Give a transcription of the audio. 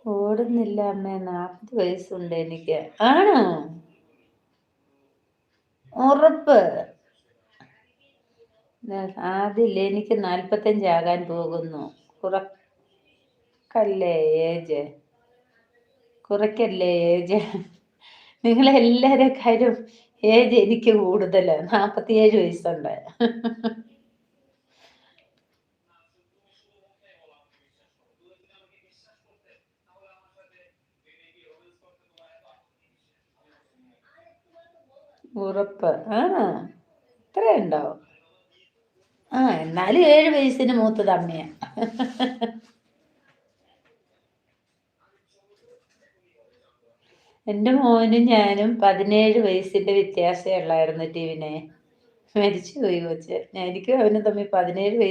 ഓടുന്നില്ല അമ്മേ, 40 വയസ്സുണ്ട് എനിക്ക്. ആണോ? ഉറപ്പ്. അതില്ല, എനിക്ക് 45 ആകാൻ പോകുന്നു. കുറക്കല്ലേ ഏജ്. കുറയ്ക്കല്ലേ ഏജ്. നിങ്ങളെല്ലാരെക്കാളും ഏജ് എനിക്ക് കൂടുതലാ. 47 വയസ്സുണ്ട്. ഉറപ്പ്. ഇത്രയുണ്ടോ? എന്നാലും 7 വയസ്സിന് മൂത്തത് അമ്മയാ. എൻ്റെ മോനും ഞാനും 17 വയസ്സിന്റെ വ്യത്യാസമേ ഉള്ളായിരുന്നു ടിവിനെ. മരിച്ചുപോയി കൊച്ച്. എനിക്കും അവനും തമ്മിൽ 17 വയസ്സ്